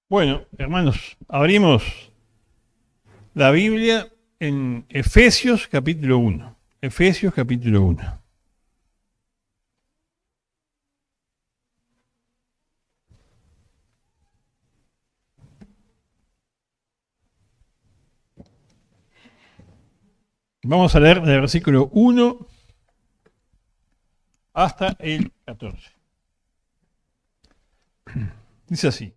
Bueno, hermanos, abrimos la Biblia en Efesios capítulo 1. Efesios capítulo 1. Vamos a leer del versículo 1 hasta el 14. Dice así.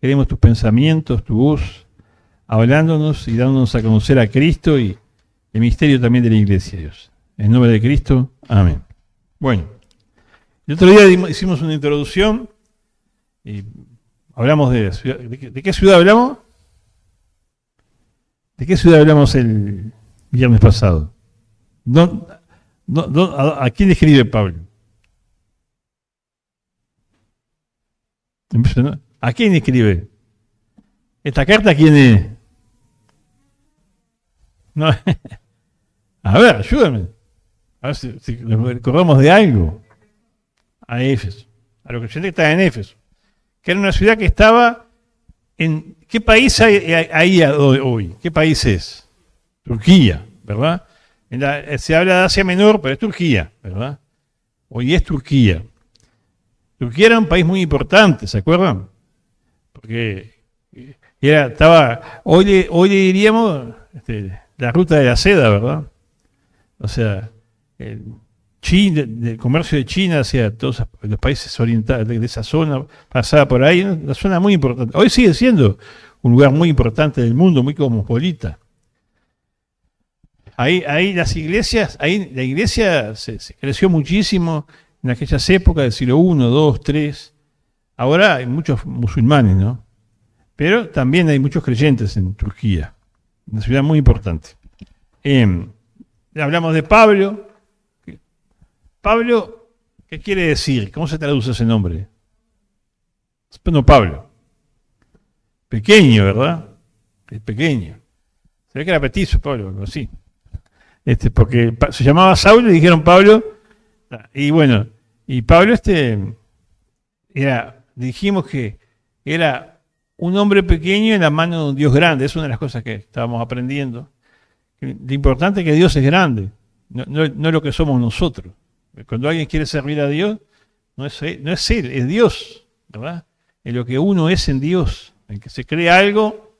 Queremos tus pensamientos, tu voz, hablándonos y dándonos a conocer a Cristo y el misterio también de la iglesia, Dios. En nombre de Cristo, amén. Bueno, el otro día hicimos una introducción y hablamos ¿de qué ciudad hablamos? ¿De qué ciudad hablamos el viernes pasado? ¿A quién escribe Pablo? ¿A quién escribe? ¿Esta carta quién es? No. A ver, ayúdame. A ver si nos recordamos de algo. A Éfeso. A los creyentes que estaban en Éfeso. Que era una ciudad que estaba en... ¿Qué país hay ahí hoy? ¿Qué país es? Turquía, ¿verdad? Se habla de Asia Menor, pero es Turquía, ¿verdad? Hoy es Turquía. Turquía era un país muy importante, ¿se acuerdan? Porque hoy le diríamos la ruta de la seda, ¿verdad? O sea, el comercio de China hacia todos los países orientales de esa zona, pasaba por ahí, una zona muy importante. Hoy sigue siendo un lugar muy importante del mundo, muy cosmopolita. Ahí las iglesias, ahí la iglesia se creció muchísimo en aquellas épocas del siglo I, II, III. Ahora hay muchos musulmanes, ¿no? Pero también hay muchos creyentes en Turquía, una ciudad muy importante. Hablamos de Pablo. Pablo, ¿qué quiere decir? ¿Cómo se traduce ese nombre? Bueno, Pablo. Pequeño, ¿verdad? Es pequeño. Se ve que era petizo, Pablo, algo así. Porque se llamaba Saulo y dijeron Pablo. Y bueno, y Pablo dijimos que era un hombre pequeño en la mano de un Dios grande. Es una de las cosas que estábamos aprendiendo. Lo importante es que Dios es grande, no lo que somos nosotros. Cuando alguien quiere servir a Dios, no es Él, es Dios, ¿verdad? Es lo que uno es en Dios. En que se cree algo,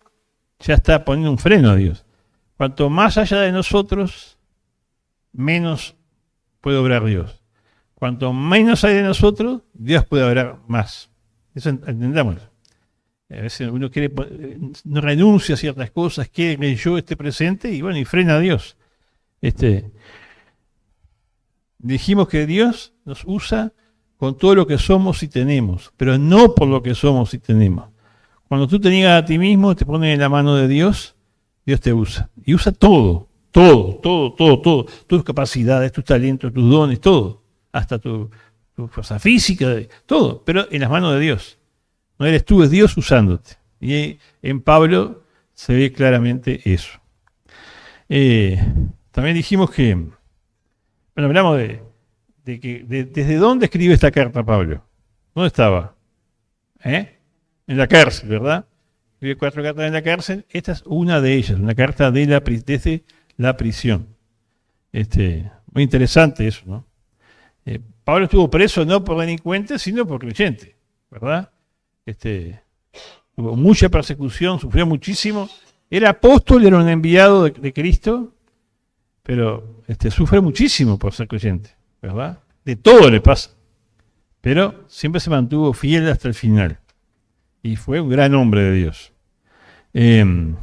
ya está poniendo un freno a Dios. Cuanto más haya de nosotros, menos puede obrar Dios. Cuanto menos hay de nosotros, Dios puede obrar más. Eso entendamos. A veces uno no renuncia a ciertas cosas, quiere que yo esté presente y bueno, y frena a Dios. Dijimos que Dios nos usa con todo lo que somos y tenemos, pero no por lo que somos y tenemos. Cuando tú te niegas a ti mismo, te pones en la mano de Dios, Dios te usa. Y usa todo. Tus capacidades, tus talentos, tus dones, todo. Hasta tu fuerza física, todo. Pero en las manos de Dios. No eres tú, es Dios usándote. Y en Pablo se ve claramente eso. También dijimos que, bueno, hablamos desde dónde escribe esta carta Pablo. ¿Dónde estaba? En la cárcel, ¿verdad? Escribe 4 cartas en la cárcel. Esta es una de ellas, una carta desde la prisión. Muy interesante eso, ¿no? Pablo estuvo preso no por delincuente, sino por creyente, ¿verdad? Hubo mucha persecución, sufrió muchísimo. Era apóstol, era un enviado de Cristo, pero sufre muchísimo por ser creyente, ¿verdad? De todo le pasa. Pero siempre se mantuvo fiel hasta el final. Y fue un gran hombre de Dios. Entonces,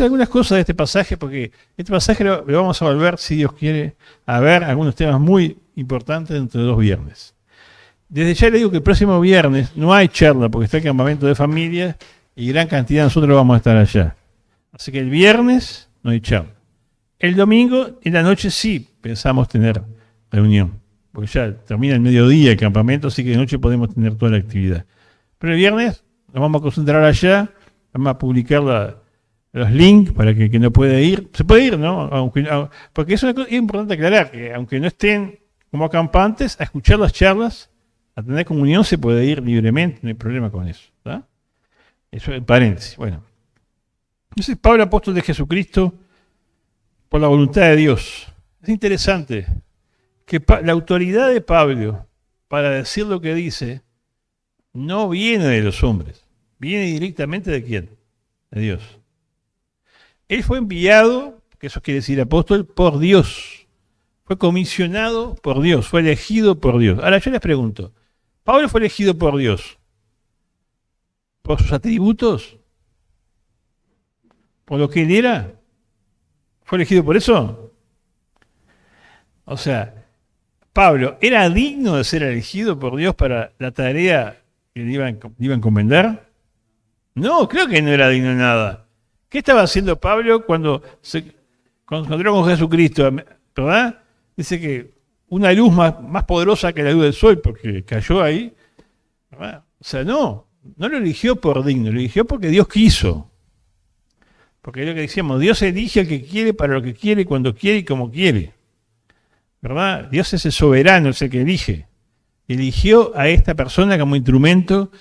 algunas cosas de este pasaje, porque este pasaje lo vamos a volver, si Dios quiere, a ver algunos temas muy importantes dentro de 2 viernes. Desde ya le digo que el próximo viernes no hay charla, porque está el campamento de familias y gran cantidad de nosotros vamos a estar allá. Así que el viernes no hay charla. El domingo, en la noche sí pensamos tener reunión, porque ya termina el mediodía el campamento, así que de noche podemos tener toda la actividad. Pero el viernes nos vamos a concentrar allá, vamos a publicar los links para que no puede ir. Se puede ir, ¿no? Porque es importante aclarar que aunque no estén como acampantes, a escuchar las charlas, a tener comunión se puede ir libremente, no hay problema con eso. ¿Tá? Eso en paréntesis. Bueno. Entonces, Pablo, apóstol de Jesucristo, por la voluntad de Dios. Es interesante que la autoridad de Pablo para decir lo que dice no viene de los hombres, viene directamente de ¿quién? De Dios. Él fue enviado, que eso quiere decir apóstol, por Dios. Fue comisionado por Dios, fue elegido por Dios. Ahora yo les pregunto, ¿Pablo fue elegido por Dios por sus atributos? ¿Por lo que él era? ¿Fue elegido por eso? O sea, Pablo, ¿era digno de ser elegido por Dios para la tarea que le iba a encomendar? No, creo que no era digno de nada. ¿Qué estaba haciendo Pablo cuando se encontró con Jesucristo? ¿Verdad? Dice que una luz más poderosa que la luz del sol, porque cayó ahí. ¿Verdad? O sea, no lo eligió por digno, lo eligió porque Dios quiso. Porque es lo que decíamos, Dios elige al que quiere para lo que quiere, cuando quiere y como quiere. ¿Verdad? Dios es el soberano, es el que elige. Eligió a esta persona como instrumento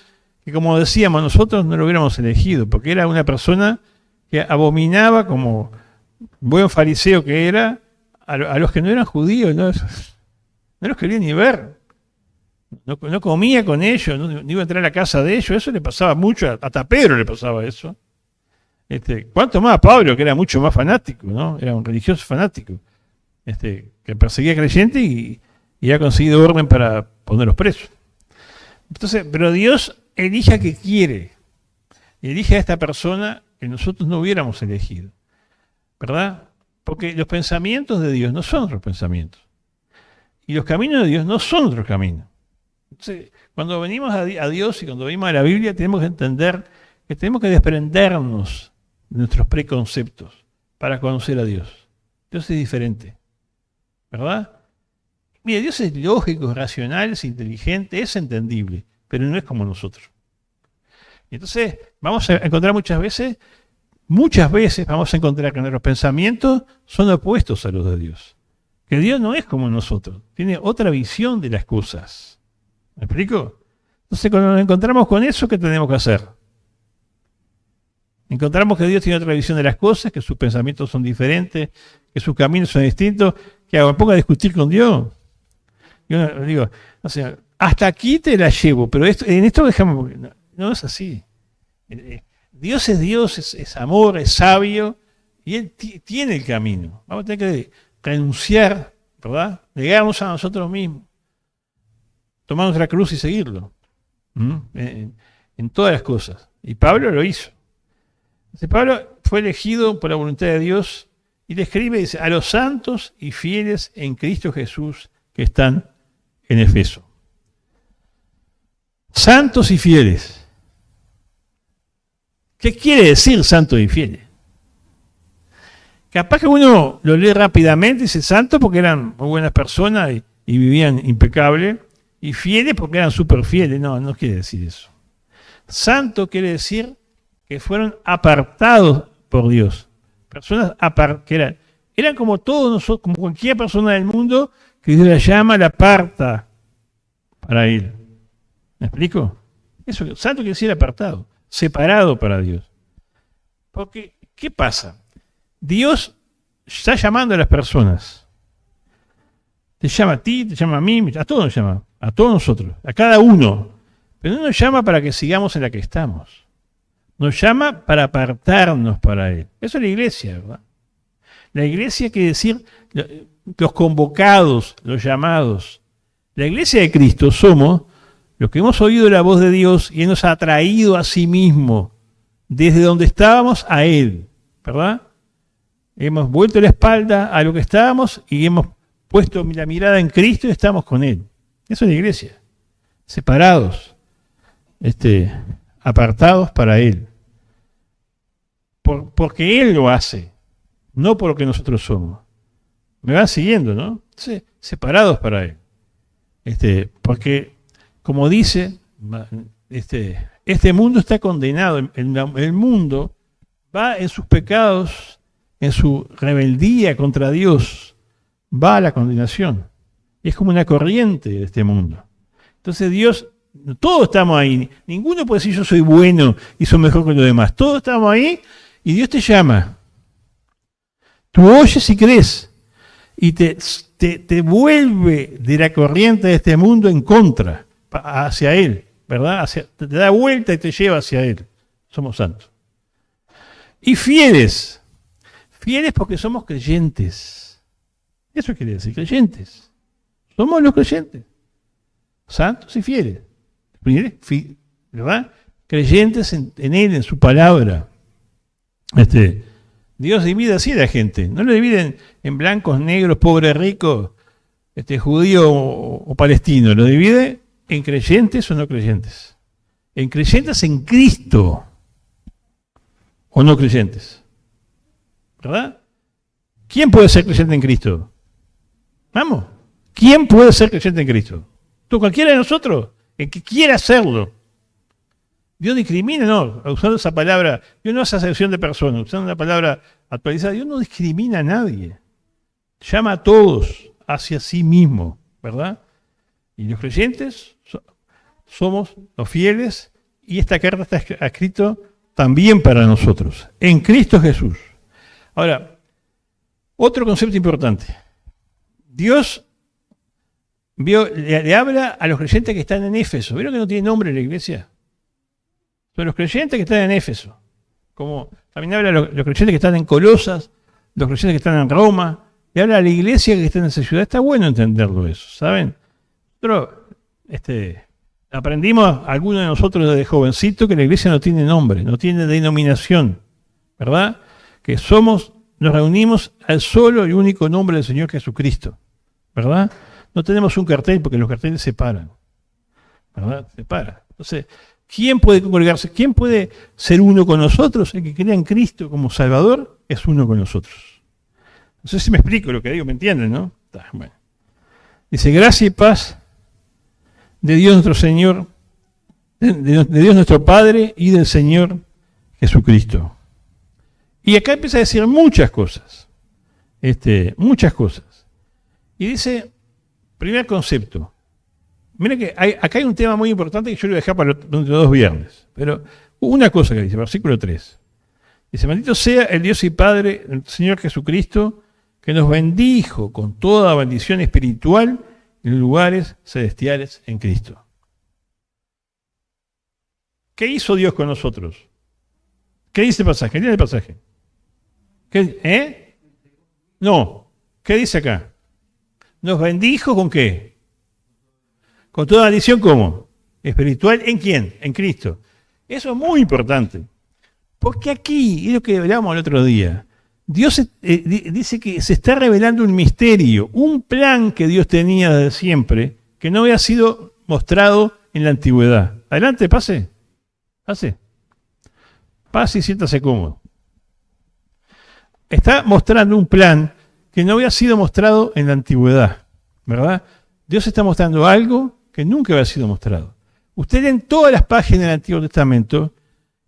que, como decíamos, nosotros no lo hubiéramos elegido, porque era una persona que abominaba, como buen fariseo que era, a los que no eran judíos, no los quería ni ver. No comía con ellos, no iba a entrar a la casa de ellos, eso le pasaba mucho, hasta a Pedro le pasaba eso. ¿Cuánto más a Pablo, que era mucho más fanático, ¿no? Era un religioso fanático, que perseguía creyentes y ha conseguido orden para ponerlos presos. Entonces, pero Dios elige a que quiere, elige a esta persona que nosotros no hubiéramos elegido, ¿verdad? Porque los pensamientos de Dios no son otros pensamientos. Y los caminos de Dios no son otros caminos. Entonces, cuando venimos a Dios y cuando venimos a la Biblia, tenemos que entender que tenemos que desprendernos de nuestros preconceptos para conocer a Dios. Dios es diferente, ¿verdad? Mira, Dios es lógico, es racional, es inteligente, es entendible, pero no es como nosotros. Y entonces, vamos a encontrar muchas veces vamos a encontrar que nuestros pensamientos son opuestos a los de Dios. Que Dios no es como nosotros, tiene otra visión de las cosas. ¿Me explico? Entonces, cuando nos encontramos con eso, ¿qué tenemos que hacer? Encontramos que Dios tiene otra visión de las cosas, que sus pensamientos son diferentes, que sus caminos son distintos, que me ponga a discutir con Dios. Yo digo, o sea, hasta aquí te la llevo, pero en esto dejamos, no es así. Dios, es amor, es sabio, y Él tiene el camino. Vamos a tener que renunciar, ¿verdad? Negarnos a nosotros mismos, tomar nuestra cruz y seguirlo. En todas las cosas. Y Pablo lo hizo. Entonces, Pablo fue elegido por la voluntad de Dios y le escribe, dice, a los santos y fieles en Cristo Jesús que están en Efeso. Santos y fieles. ¿Qué quiere decir santos y fieles? Capaz que uno lo lee rápidamente y dice santos porque eran muy buenas personas y vivían impecable, y fieles porque eran súper fieles. No, no quiere decir eso. Santo quiere decir que fueron apartados por Dios. Personas que eran como todos nosotros, como cualquier persona del mundo que Dios la llama, la aparta para Él. ¿Me explico? Eso, santo quiere decir apartado, separado para Dios. Porque, ¿qué pasa? Dios está llamando a las personas. Te llama a ti, te llama a mí, a todos nos llama, a todos nosotros, a cada uno. Pero no nos llama para que sigamos en la que estamos. Nos llama para apartarnos para Él. Eso es la iglesia, ¿verdad? La iglesia quiere decir los convocados, los llamados. La iglesia de Cristo somos los que hemos oído la voz de Dios y Él nos ha atraído a sí mismo desde donde estábamos a Él, ¿verdad? Hemos vuelto la espalda a lo que estábamos y hemos puesto la mirada en Cristo y estamos con Él. Eso es la iglesia. Separados, apartados para Él. Porque Él lo hace, no por lo que nosotros somos. Me van siguiendo, ¿no? Sí, separados para Él. Porque, como dice, este mundo está condenado. El mundo va en sus pecados, en su rebeldía contra Dios, va a la condenación. Es como una corriente de este mundo. Entonces Dios, todos estamos ahí. Ninguno puede decir yo soy bueno y soy mejor que los demás. Todos estamos ahí y Dios te llama. Tú oyes y crees. Y te vuelve de la corriente de este mundo en contra, hacia Él, ¿verdad? Te da vuelta y te lleva hacia Él. Somos santos. Y fieles. Fieles porque somos creyentes. Eso quiere decir, creyentes. Somos los creyentes. Santos y fieles. ¿Verdad? Creyentes en Él, en su palabra. Dios divide así a la gente. No lo dividen en blancos, negros, pobres, ricos, judío o palestino. Lo divide en creyentes o no creyentes. En creyentes en Cristo o no creyentes. ¿Verdad? ¿Quién puede ser creyente en Cristo? Vamos. ¿Quién puede ser creyente en Cristo? ¿Tú, cualquiera de nosotros? El que quiera hacerlo. Dios discrimina, no, usando esa palabra, Dios no hace acepción de personas, usando una palabra actualizada, Dios no discrimina a nadie. Llama a todos hacia sí mismo, ¿verdad? Y los creyentes somos los fieles, y esta carta está escrita también para nosotros, en Cristo Jesús. Ahora, otro concepto importante. Dios le habla a los creyentes que están en Éfeso. ¿Vieron que no tiene nombre la iglesia? Son los creyentes que están en Éfeso. Como también habla a los creyentes que están en Colosas, los creyentes que están en Roma, y habla a la iglesia que está en esa ciudad. Está bueno entenderlo eso, ¿saben? Nosotros aprendimos, algunos de nosotros desde jovencito, que la iglesia no tiene nombre, no tiene denominación, ¿verdad? Que nos reunimos al solo y único nombre del Señor Jesucristo, ¿verdad? No tenemos un cartel porque los carteles separan, ¿verdad? Separan. Entonces, ¿quién puede congregarse? ¿Quién puede ser uno con nosotros? El que crea en Cristo como Salvador es uno con nosotros. No sé si me explico lo que digo, ¿me entienden, no? Bueno. Dice, gracia y paz de Dios nuestro Señor, de Dios nuestro Padre y del Señor Jesucristo. Y acá empieza a decir muchas cosas. Muchas cosas. Y dice, primer concepto. Mira que acá hay un tema muy importante que yo lo voy a dejar para los 2 viernes. Pero una cosa que dice, versículo 3. Dice, bendito sea el Dios y Padre del Señor Jesucristo, que nos bendijo con toda bendición espiritual en lugares celestiales en Cristo. ¿Qué hizo Dios con nosotros? ¿Qué dice el pasaje? ¿Qué dice el pasaje? No. ¿Qué dice acá? ¿Nos bendijo con qué? Con toda bendición, ¿cómo? Espiritual, ¿en quién? En Cristo. Eso es muy importante. Porque aquí, es lo que hablábamos el otro día, Dios dice que se está revelando un misterio, un plan que Dios tenía desde siempre, que no había sido mostrado en la antigüedad. Adelante, pase. Pase. Pase y siéntase cómodo. Está mostrando un plan que no había sido mostrado en la antigüedad, ¿verdad? Dios está mostrando algo que nunca había sido mostrado. Usted lee en todas las páginas del Antiguo Testamento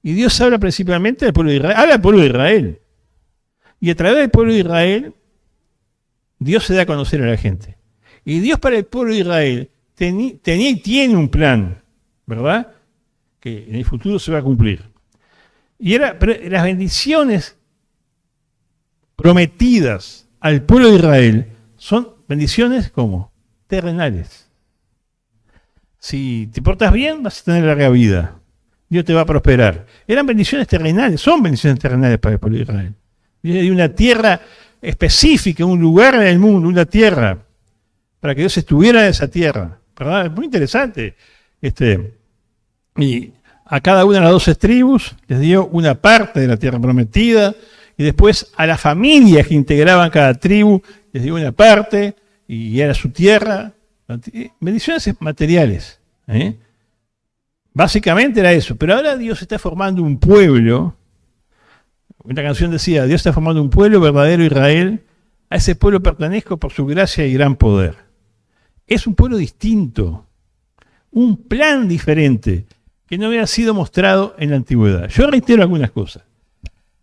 y Dios habla principalmente del pueblo de Israel. Habla del pueblo de Israel. Y a través del pueblo de Israel, Dios se da a conocer a la gente. Y Dios para el pueblo de Israel tenía y tiene un plan, ¿verdad? Que en el futuro se va a cumplir. Y las bendiciones prometidas al pueblo de Israel son bendiciones como terrenales. Si te portas bien, vas a tener larga vida. Dios te va a prosperar. Eran bendiciones terrenales, son bendiciones terrenales para el pueblo de Israel. Dios le dio una tierra específica, un lugar en el mundo, una tierra, para que Dios estuviera en esa tierra. ¿Verdad? Es muy interesante. Y a cada una de las 12 tribus les dio una parte de la tierra prometida, y después a las familias que integraban cada tribu les dio una parte, y era su tierra. Bendiciones materiales. Básicamente era eso. Pero ahora Dios está formando un pueblo. Una canción decía, Dios está formando un pueblo verdadero Israel. A ese pueblo pertenezco por su gracia y gran poder. Es un pueblo distinto. Un plan diferente que no había sido mostrado en la antigüedad. Yo reitero algunas cosas.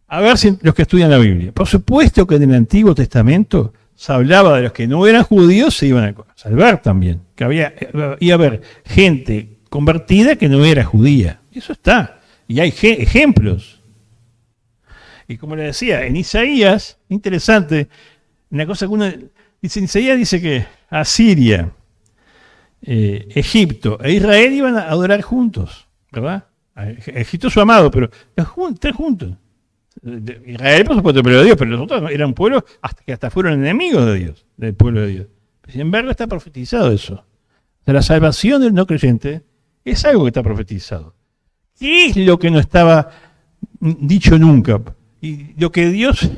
A ver si los que estudian la Biblia. Por supuesto que en el Antiguo Testamento se hablaba de los que no eran judíos, se iban a salvar también. Que iba a haber gente convertida que no era judía. Eso está. Y hay ejemplos. Y como le decía, en Isaías, interesante, una cosa que uno dice, en Isaías dice que Asiria, Egipto e Israel iban a adorar juntos, ¿verdad? Egipto es su amado, pero tres juntos. Israel, por supuesto, pero Dios, pero los otros eran pueblos que hasta fueron enemigos de Dios, del pueblo de Dios. Sin embargo, está profetizado eso. O sea, la salvación del no creyente es algo que está profetizado. ¿Qué es lo que no estaba dicho nunca? Y lo que Dios,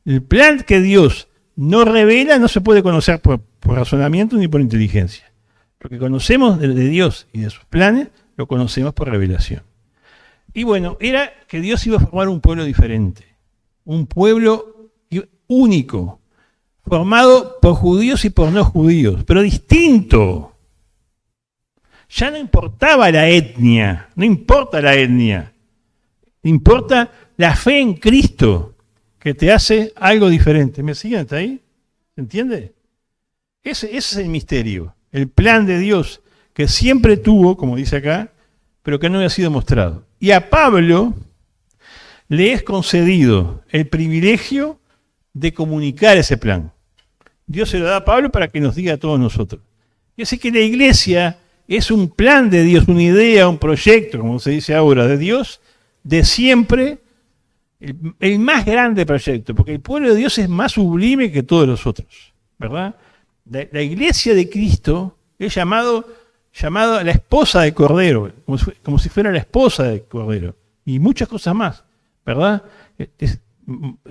el plan que Dios no revela, no se puede conocer por razonamiento ni por inteligencia. Lo que conocemos de Dios y de sus planes, lo conocemos por revelación. Y bueno, era que Dios iba a formar un pueblo diferente, un pueblo único, formado por judíos y por no judíos, pero distinto. Ya no importaba la etnia, no importa la etnia, importa la fe en Cristo, que te hace algo diferente. ¿Me siguen hasta ahí? ¿Se entiende? Ese es el misterio, el plan de Dios, que siempre tuvo, como dice acá, pero que no había sido mostrado. Y a Pablo le es concedido el privilegio de comunicar ese plan. Dios se lo da a Pablo para que nos diga a todos nosotros. Y así que la iglesia es un plan de Dios, una idea, un proyecto, como se dice ahora, de Dios, de siempre, el más grande proyecto, porque el pueblo de Dios es más sublime que todos los otros, ¿verdad? La iglesia de Cristo es llamado la esposa del Cordero, como si fuera la esposa del Cordero, y muchas cosas más, ¿verdad? Es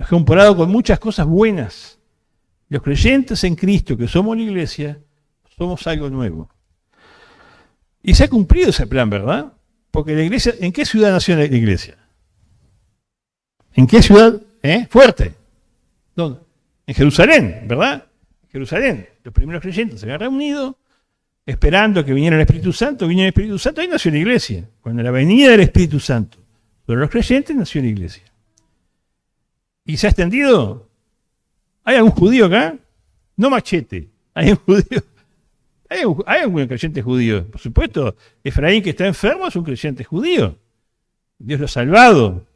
comparado con muchas cosas buenas. Los creyentes en Cristo, que somos la iglesia, somos algo nuevo. Y se ha cumplido ese plan, ¿verdad? Porque la iglesia, ¿en qué ciudad nació la iglesia? ¿En qué ciudad? Fuerte. ¿Dónde? En Jerusalén, ¿verdad? Jerusalén. Los primeros creyentes se habían reunido, esperando que viniera el Espíritu Santo. Vino el Espíritu Santo, ahí nació la iglesia. Cuando la venida del Espíritu Santo sobre los creyentes, nació la iglesia. ¿Y se ha extendido? ¿Hay algún judío acá? No machete. ¿Hay un judío? ¿Hay algún creyente judío? Por supuesto, Efraín, que está enfermo, es un creyente judío. Dios lo ha salvado.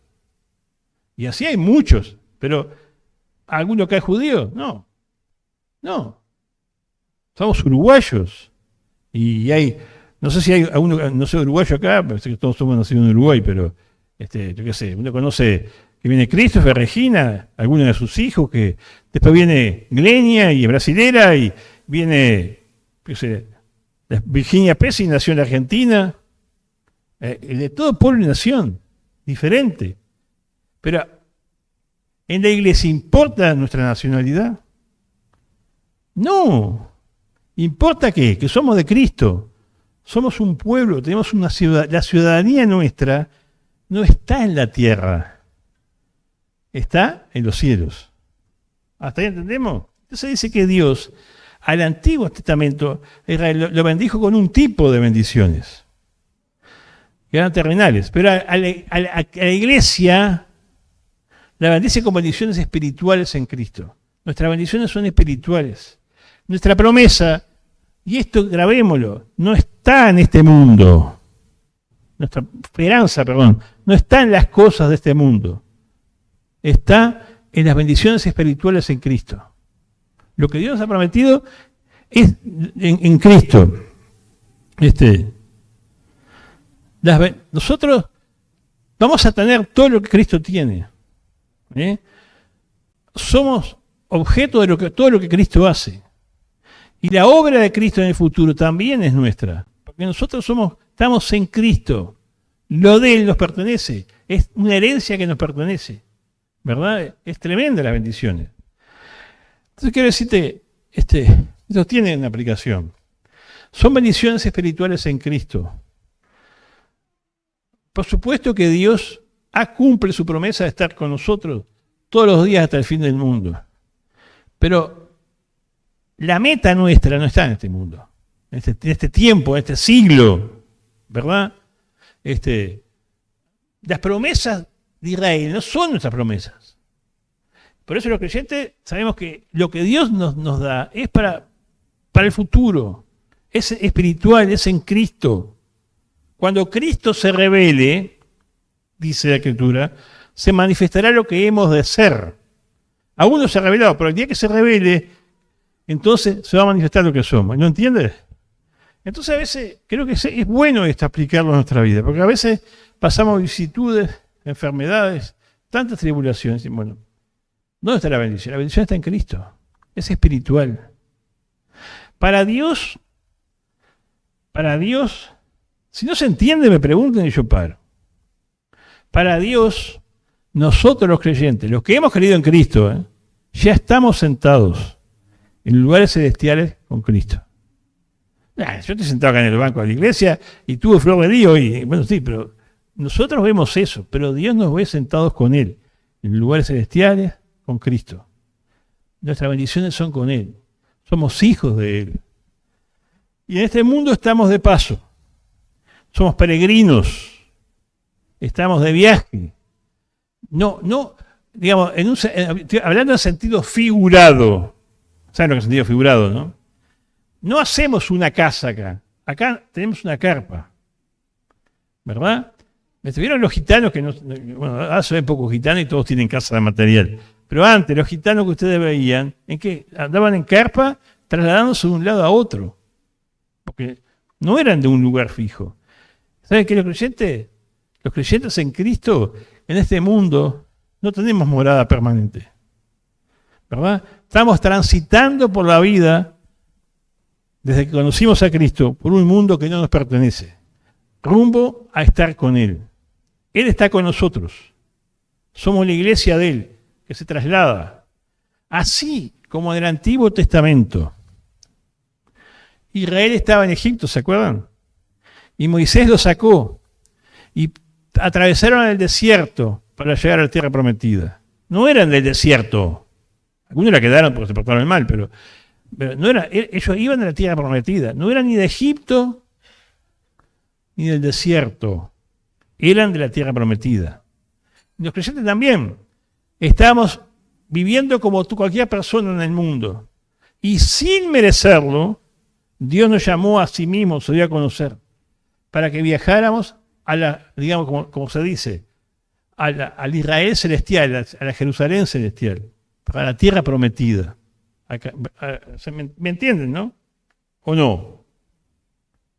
Y así hay muchos. Pero, ¿alguno que es judío? No. No. Somos uruguayos. Y hay, no sé si hay alguno, no sé, uruguayo acá, parece que todos somos nacidos en Uruguay, pero Yo qué sé, uno conoce que viene Christopher, Regina, algunos de sus hijos, que después viene Glenia y es brasilera, y viene, qué sé, Virginia Pesci, nació en la Argentina, de todo pueblo y nación, diferente. Pero ¿en la iglesia importa nuestra nacionalidad? No. ¿Importa qué? Que somos de Cristo. Somos un pueblo, tenemos una ciudad. La ciudadanía nuestra no está en la tierra, está en los cielos. ¿Hasta ahí entendemos? Entonces dice que Dios, al Antiguo Testamento, Israel lo bendijo con un tipo de bendiciones, que eran terrenales. Pero a la iglesia la bendice con bendiciones espirituales en Cristo. Nuestras bendiciones son espirituales. Nuestra promesa, y esto grabémoslo, no está en este mundo. Nuestra esperanza, no está en las cosas de este mundo. Está en las bendiciones espirituales en Cristo. Lo que Dios nos ha prometido es en Cristo. Nosotros vamos a tener todo lo que Cristo tiene. Somos objeto de todo lo que Cristo hace. Y la obra de Cristo en el futuro también es nuestra. Porque nosotros estamos en Cristo. Lo de Él nos pertenece. Es una herencia que nos pertenece. ¿Verdad? Es tremenda las bendiciones. Entonces quiero decirte, esto tiene una aplicación. Son bendiciones espirituales en Cristo. Por supuesto que Dios cumple su promesa de estar con nosotros todos los días hasta el fin del mundo. Pero la meta nuestra no está en este mundo, en este tiempo, en este siglo, ¿verdad? Las promesas de Israel no son nuestras promesas. Por eso los creyentes sabemos que lo que Dios nos da es para el futuro, es espiritual, es en Cristo. Cuando Cristo se revele, dice la Escritura, se manifestará lo que hemos de ser. Aún no se ha revelado, pero el día que se revele, entonces se va a manifestar lo que somos. ¿No entiendes? Entonces a veces creo que es bueno aplicarlo a nuestra vida, porque a veces pasamos vicisitudes, enfermedades, tantas tribulaciones. Y bueno, ¿dónde está la bendición? La bendición está en Cristo. Es espiritual. Para Dios, si no se entiende, me pregunten y yo paro. Para Dios, nosotros los creyentes, los que hemos creído en Cristo, ya estamos sentados en lugares celestiales con Cristo. Yo estoy sentado acá en el banco de la iglesia y tuve flor de lío y bueno, sí, pero nosotros vemos eso, pero Dios nos ve sentados con Él, en lugares celestiales con Cristo. Nuestras bendiciones son con Él. Somos hijos de Él. Y en este mundo estamos de paso. Somos peregrinos. Estamos de viaje. No, digamos, hablando en sentido figurado. ¿Saben lo que es sentido figurado, no? No hacemos una casa acá. Acá tenemos una carpa. ¿Verdad? ¿Vieron los gitanos que bueno, ahora se ven pocos gitanos y todos tienen casa de material? Pero antes, los gitanos que ustedes veían, ¿en qué? Andaban en carpa trasladándose de un lado a otro. Porque no eran de un lugar fijo. ¿Saben qué? Los creyentes en Cristo, en este mundo, no tenemos morada permanente. ¿Verdad? Estamos transitando por la vida, desde que conocimos a Cristo, por un mundo que no nos pertenece, rumbo a estar con Él. Él está con nosotros. Somos la iglesia de Él, que se traslada. Así como en el Antiguo Testamento. Israel estaba en Egipto, ¿se acuerdan? Y Moisés lo sacó. Y atravesaron el desierto para llegar a la tierra prometida. No eran del desierto. Algunos la quedaron porque se portaron mal, pero no era, ellos iban a la tierra prometida. No eran ni de Egipto ni del desierto. Eran de la tierra prometida. Los creyentes también. Estábamos viviendo como cualquier persona en el mundo. Y sin merecerlo, Dios nos llamó a sí mismo, se dio a conocer, para que viajáramos a la, digamos, como se dice, al Israel celestial, a la Jerusalén celestial, para la tierra prometida. ¿Me entienden, no? ¿O no?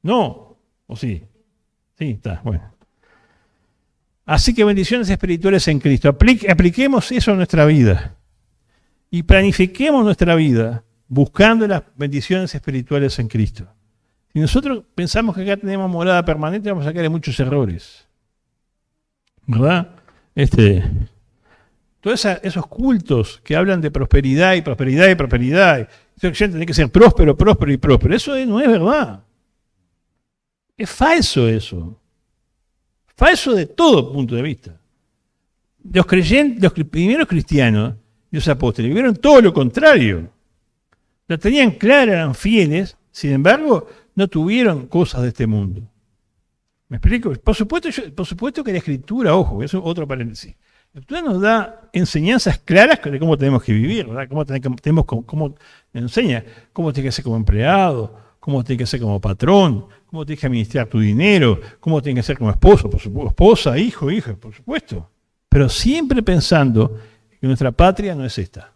¿No? ¿O sí? Sí, está, bueno. Así que bendiciones espirituales en Cristo. Apliquemos eso a nuestra vida y planifiquemos nuestra vida buscando las bendiciones espirituales en Cristo. Si nosotros pensamos que acá tenemos morada permanente, vamos a caer en muchos errores. ¿Verdad? Todos esos cultos que hablan de prosperidad y prosperidad y prosperidad, eso que tiene que ser próspero, próspero y próspero, eso no es verdad. Es falso eso. Falso de todo punto de vista. Los primeros cristianos, los apóstoles, vivieron todo lo contrario. La tenían clara, eran fieles, sin embargo, no tuvieron cosas de este mundo. ¿Me explico? Por supuesto que la Escritura, ojo, eso es otro paréntesis. La Escritura nos da enseñanzas claras de cómo tenemos que vivir, ¿verdad? Cómo enseña cómo tienes que ser como empleado, cómo tienes que ser como patrón, cómo tienes que administrar tu dinero, cómo tienes que ser como esposo, por supuesto, esposa, hijo, hija, por supuesto. Pero siempre pensando que nuestra patria no es esta.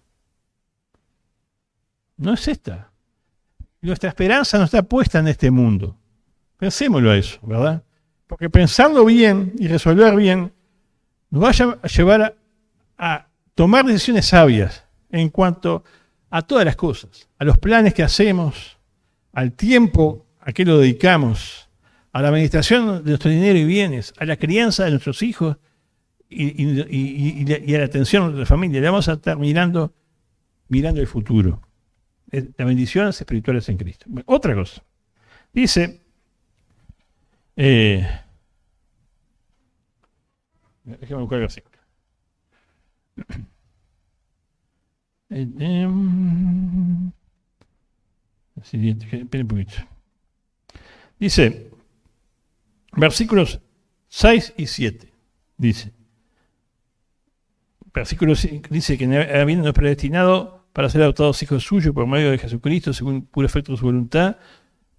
No es esta. Nuestra esperanza no está puesta en este mundo. Pensémoslo a eso, ¿verdad? Porque pensarlo bien y resolver bien nos va a llevar a tomar decisiones sabias en cuanto a todas las cosas, a los planes que hacemos, al tiempo a que lo dedicamos, a la administración de nuestro dinero y bienes, a la crianza de nuestros hijos y a la atención de nuestra familia. Le vamos a estar mirando el futuro. Las bendiciones espirituales en Cristo. Bueno, otra cosa. Dice, déjame buscar el versículo. Siguiente, esperen un poquito. Dice, versículos 6 y 7. Dice, versículo 5 dice que habiéndonos predestinado para ser adoptados hijos suyos por medio de Jesucristo, según puro efecto de su voluntad,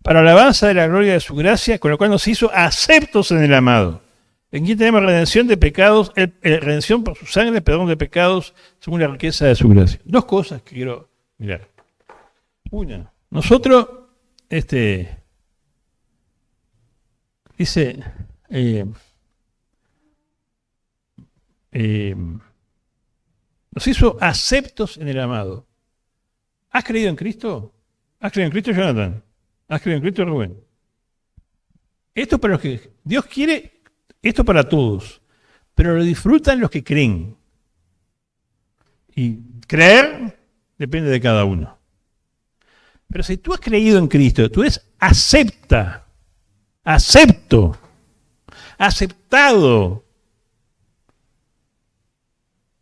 para alabanza de la gloria de su gracia, con lo cual nos hizo aceptos en el amado, en quien tenemos redención de pecados, redención por su sangre, perdón de pecados, según la riqueza de su gracia. Dos cosas que quiero mirar. Una, nosotros, dice, nos hizo aceptos en el amado. ¿Has creído en Cristo? ¿Has creído en Cristo, Jonathan? ¿Has creído en Cristo, Rubén? Esto para los que Dios quiere, esto para todos, pero lo disfrutan los que creen. Y creer depende de cada uno. Pero si tú has creído en Cristo, tú eres aceptado,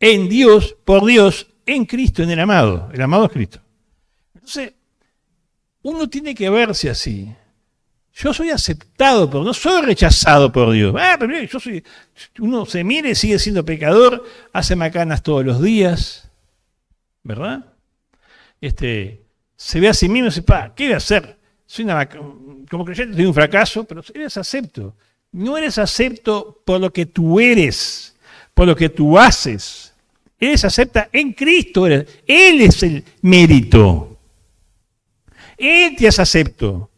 en Dios, por Dios, en Cristo, en el amado. El amado es Cristo. Entonces, uno tiene que verse así. Yo soy aceptado por Dios, no soy rechazado por Dios. Pero uno se mire, sigue siendo pecador, hace macanas todos los días, ¿verdad? Se ve a sí mismo y dice, ¿qué voy a hacer? Como creyente soy un fracaso, pero eres acepto. No eres acepto por lo que tú eres, por lo que tú haces. Eres acepta en Cristo. Él es el mérito. Él te hace acepto.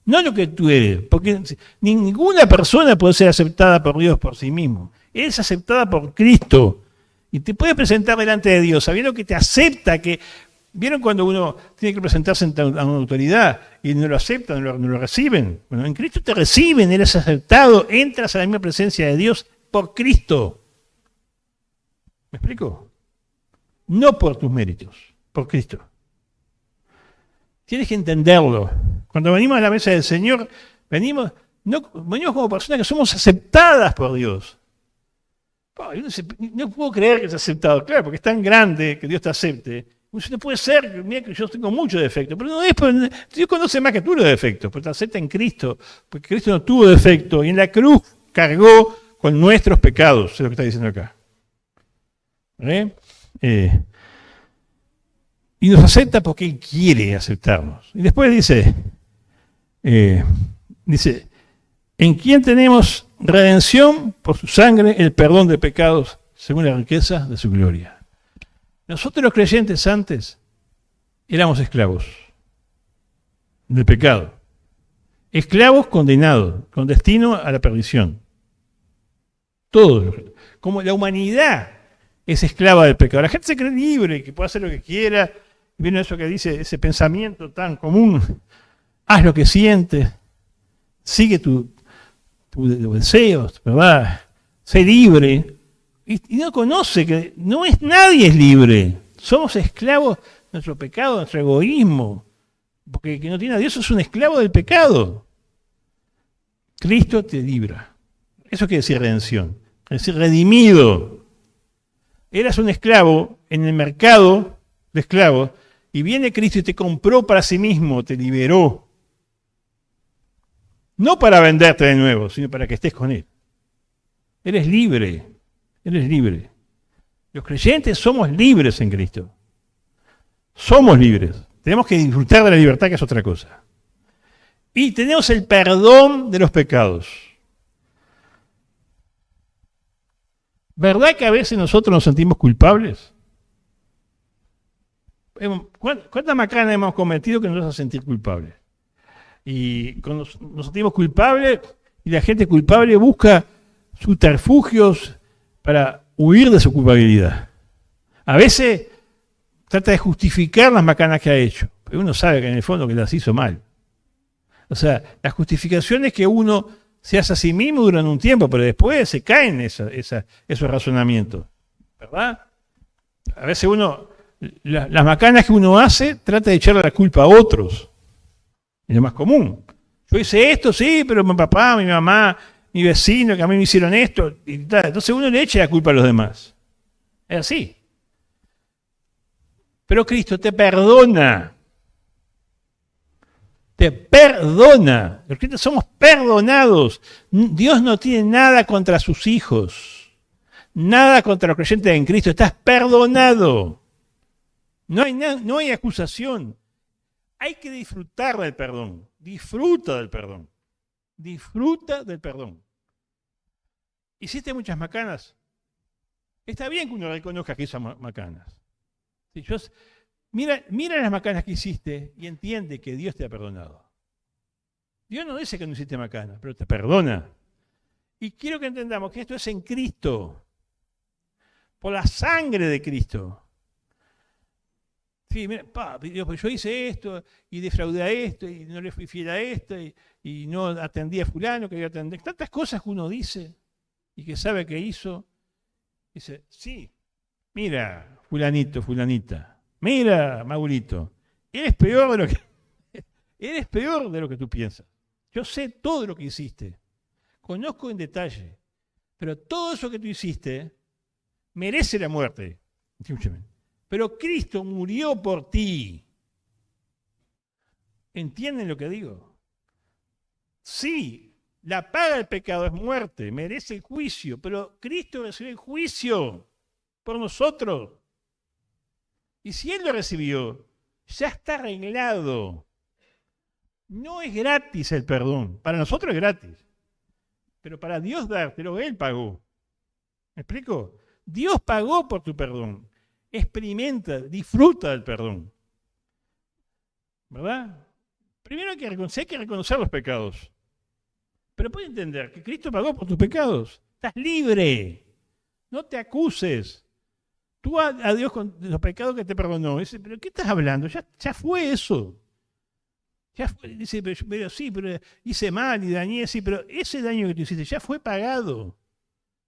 No lo que tú eres. Porque ninguna persona puede ser aceptada por Dios por sí mismo. Eres aceptada por Cristo. Y te puedes presentar delante de Dios sabiendo que te acepta, que... ¿Vieron cuando uno tiene que presentarse ante una autoridad y no lo aceptan, no lo reciben? Bueno, en Cristo te reciben, eres aceptado, entras a la misma presencia de Dios por Cristo. ¿Me explico? No por tus méritos, por Cristo. Tienes que entenderlo. Cuando venimos a la mesa del Señor, venimos como personas que somos aceptadas por Dios. No puedo creer que seas aceptado. Claro, porque es tan grande que Dios te acepte. No puede ser, mira que yo tengo muchos defectos, pero no es, Dios conoce más que tú los defectos, pero te acepta en Cristo, porque Cristo no tuvo defecto y en la cruz cargó con nuestros pecados, es lo que está diciendo acá. Y nos acepta porque Él quiere aceptarnos. Y después dice, en quien tenemos redención por su sangre, el perdón de pecados, según la riqueza de su gloria. Nosotros los creyentes antes éramos esclavos del pecado, esclavos condenados, con destino a la perdición. Todos. Como la humanidad es esclava del pecado. La gente se cree libre, que puede hacer lo que quiera. Viene eso que dice, ese pensamiento tan común. Haz lo que sientes. Sigue tus deseos, ¿verdad? Sé libre. Y no conoce que nadie es libre. Somos esclavos de nuestro pecado, de nuestro egoísmo. Porque el que no tiene a Dios es un esclavo del pecado. Cristo te libra. Eso quiere decir redención. Es decir, redimido. Eras un esclavo en el mercado de esclavos y viene Cristo y te compró para sí mismo, te liberó. No para venderte de nuevo, sino para que estés con Él. Eres libre. Eres libre. Los creyentes somos libres en Cristo. Somos libres. Tenemos que disfrutar de la libertad, que es otra cosa. Y tenemos el perdón de los pecados. ¿Verdad que a veces nosotros nos sentimos culpables? ¿Cuántas macanas hemos cometido que nos hace sentir culpables? Y cuando nos sentimos culpables, y la gente culpable busca subterfugios para huir de su culpabilidad. A veces trata de justificar las macanas que ha hecho, pero uno sabe que en el fondo que las hizo mal. O sea, las justificaciones que uno se hace a sí mismo duran un tiempo, pero después se caen esos razonamientos, ¿verdad? A veces las macanas que uno hace, trata de echarle la culpa a otros. Es lo más común. Yo hice esto, sí, pero mi papá, mi mamá, mi vecino, que a mí me hicieron esto, y tal. Entonces uno le echa la culpa a los demás. Es así. Pero Cristo te perdona. Te perdona. Los cristianos somos perdonados. Dios no tiene nada contra sus hijos. Nada contra los creyentes en Cristo. Estás perdonado. No hay acusación. Hay que disfrutar del perdón. Disfruta del perdón. Disfruta del perdón. ¿Hiciste muchas macanas? Está bien que uno reconozca que hizo macanas. Sí, mira las macanas que hiciste y entiende que Dios te ha perdonado. Dios no dice que no hiciste macanas, pero te perdona. Y quiero que entendamos que esto es en Cristo, por la sangre de Cristo. Sí, mira, Dios, pues yo hice esto y defraudé a esto y no le fui fiel a esto y no atendí a fulano que iba a atender. Tantas cosas que uno dice y que sabe que hizo. Dice, sí, mira, fulanito, fulanita. Mira, Maurito, eres peor de lo que tú piensas. Yo sé todo lo que hiciste. Conozco en detalle. Pero todo eso que tú hiciste merece la muerte. Escúchame. Pero Cristo murió por ti. ¿Entienden lo que digo? Sí, la paga del pecado es muerte, merece el juicio, pero Cristo recibió el juicio por nosotros. Y si Él lo recibió, ya está arreglado. No es gratis el perdón. Para nosotros es gratis. Pero para Dios dártelo, Él pagó. ¿Me explico? Dios pagó por tu perdón. Experimenta, disfruta del perdón. ¿Verdad? Primero hay que reconocer los pecados. Pero puedes entender que Cristo pagó por tus pecados. Estás libre. No te acuses. Tú a Dios con los pecados que te perdonó. Dice, ¿pero qué estás hablando? Ya fue eso. Ya fue. Dice, pero sí, pero hice mal y dañé, sí, pero ese daño que tú hiciste ya fue pagado.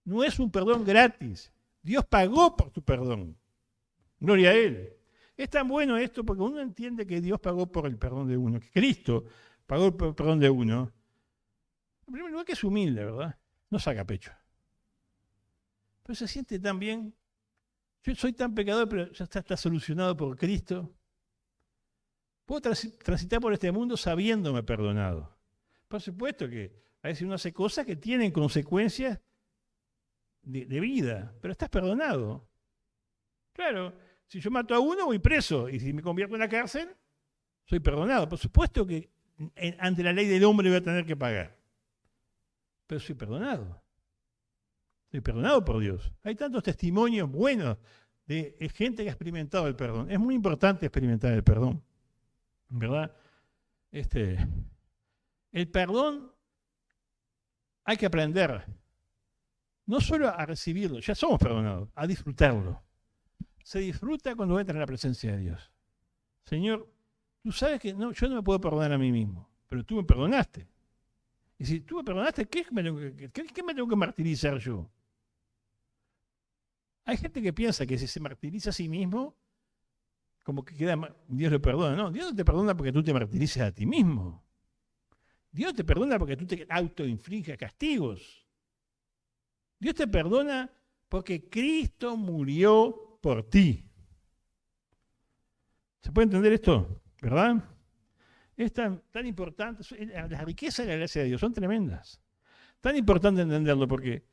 No es un perdón gratis. Dios pagó por tu perdón. Gloria a Él. Es tan bueno esto porque uno entiende que Dios pagó por el perdón de uno, que Cristo pagó por el perdón de uno. En primer lugar que es humilde, ¿verdad? No saca pecho. Pero se siente tan bien. Yo soy tan pecador, pero ya está solucionado por Cristo. Puedo transitar por este mundo sabiéndome perdonado. Por supuesto que a veces uno hace cosas que tienen consecuencias de vida, pero estás perdonado. Claro, si yo mato a uno voy preso, y si me convierto en la cárcel, soy perdonado. Por supuesto que ante la ley del hombre voy a tener que pagar. Pero soy perdonado. Soy perdonado por Dios. Hay tantos testimonios buenos de gente que ha experimentado el perdón. Es muy importante experimentar el perdón. ¿Verdad? El perdón hay que aprender no solo a recibirlo, ya somos perdonados, a disfrutarlo. Se disfruta cuando entra en la presencia de Dios. Señor, tú sabes que no, yo no me puedo perdonar a mí mismo, pero tú me perdonaste. Y si tú me perdonaste, ¿qué me tengo que martirizar yo? Hay gente que piensa que si se martiriza a sí mismo, como que Dios lo perdona. No, Dios no te perdona porque tú te martirices a ti mismo. Dios te perdona porque tú te autoinfliges castigos. Dios te perdona porque Cristo murió por ti. ¿Se puede entender esto? ¿Verdad? Es tan importante. Las riquezas de la gracia de Dios son tremendas. Tan importante entenderlo porque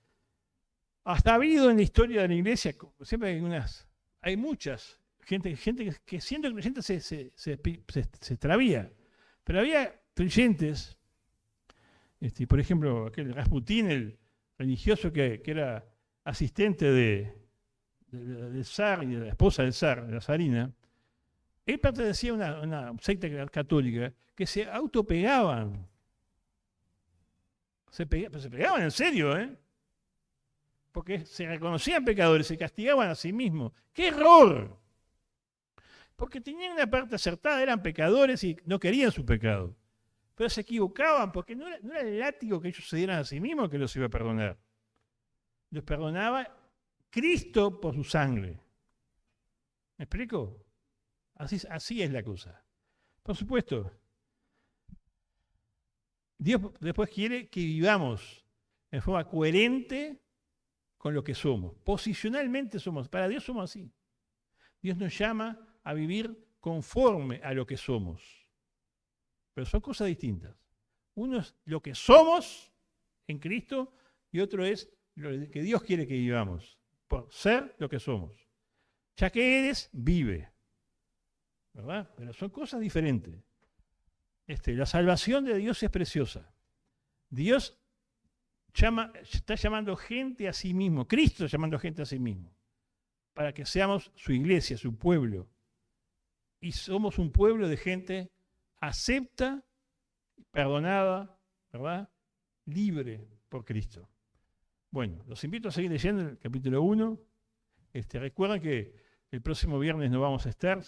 hasta ha habido en la historia de la iglesia, siempre hay muchas, gente que siendo creyente se extravía. Pero había creyentes, por ejemplo, aquel Rasputín, el religioso que era asistente del zar y de la esposa del zar, de la zarina. Él pertenecía a una secta católica que se autopegaban. Pero se pegaban en serio, ¿eh? Porque se reconocían pecadores, se castigaban a sí mismos. ¡Qué error! Porque tenían una parte acertada, eran pecadores y no querían su pecado. Pero se equivocaban porque no era el látigo que ellos se dieran a sí mismos que los iba a perdonar. Los perdonaba Cristo por su sangre. ¿Me explico? Así es la cosa. Por supuesto, Dios después quiere que vivamos en forma coherente con lo que somos. Posicionalmente somos. Para Dios somos así. Dios nos llama a vivir conforme a lo que somos. Pero son cosas distintas. Uno es lo que somos en Cristo y otro es lo que Dios quiere que vivamos. Por ser lo que somos. Ya que eres, vive. ¿Verdad? Pero son cosas diferentes. La salvación de Dios es preciosa. Dios está llamando gente a sí mismo. Cristo está llamando gente a sí mismo. Para que seamos su iglesia, su pueblo. Y somos un pueblo de gente acepta, perdonada, ¿verdad? Libre por Cristo. Bueno, los invito a seguir leyendo el capítulo 1. Recuerden que el próximo viernes no vamos a estar.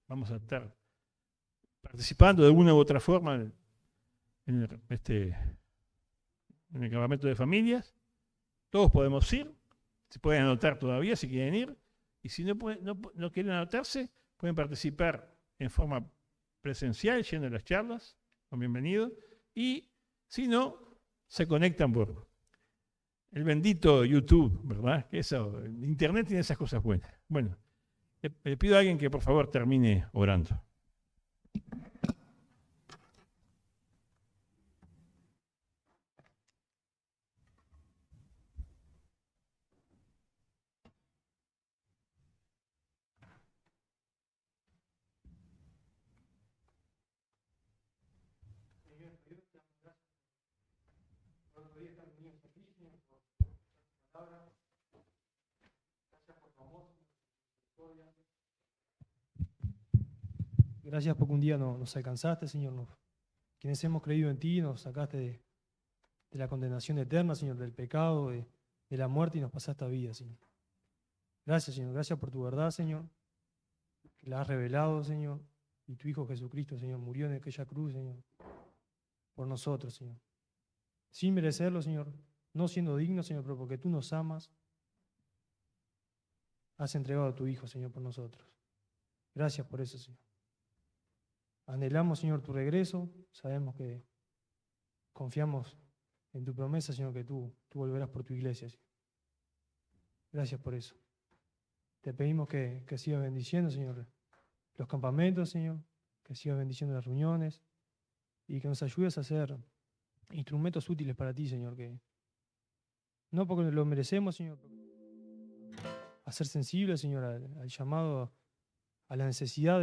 Vamos a estar participando de alguna u otra forma en el campamento de familias. Todos podemos ir, se pueden anotar todavía si quieren ir, y si no quieren anotarse, pueden participar en forma presencial, yendo a las charlas, son bienvenidos, y si no, se conectan por el bendito YouTube, ¿verdad? Que Internet tiene esas cosas buenas. Bueno, le pido a alguien que por favor termine orando. Gracias porque un día nos alcanzaste, Señor. Quienes hemos creído en ti, nos sacaste de la condenación eterna, Señor, del pecado, de la muerte y nos pasaste a vida, Señor. Gracias, Señor. Gracias por tu verdad, Señor. Que la has revelado, Señor. Y tu Hijo Jesucristo, Señor, murió en aquella cruz, Señor, por nosotros, Señor. Sin merecerlo, Señor. No siendo digno, Señor, pero porque tú nos amas, has entregado a tu Hijo, Señor, por nosotros. Gracias por eso, Señor. Anhelamos, Señor, tu regreso. Sabemos que confiamos en tu promesa, Señor, que tú volverás por tu iglesia, Señor. Gracias por eso. Te pedimos que sigas bendiciendo, Señor, los campamentos, Señor, que sigas bendiciendo las reuniones y que nos ayudes a ser instrumentos útiles para ti, Señor, que no porque lo merecemos, Señor, a ser sensibles, Señor, al llamado, a la necesidad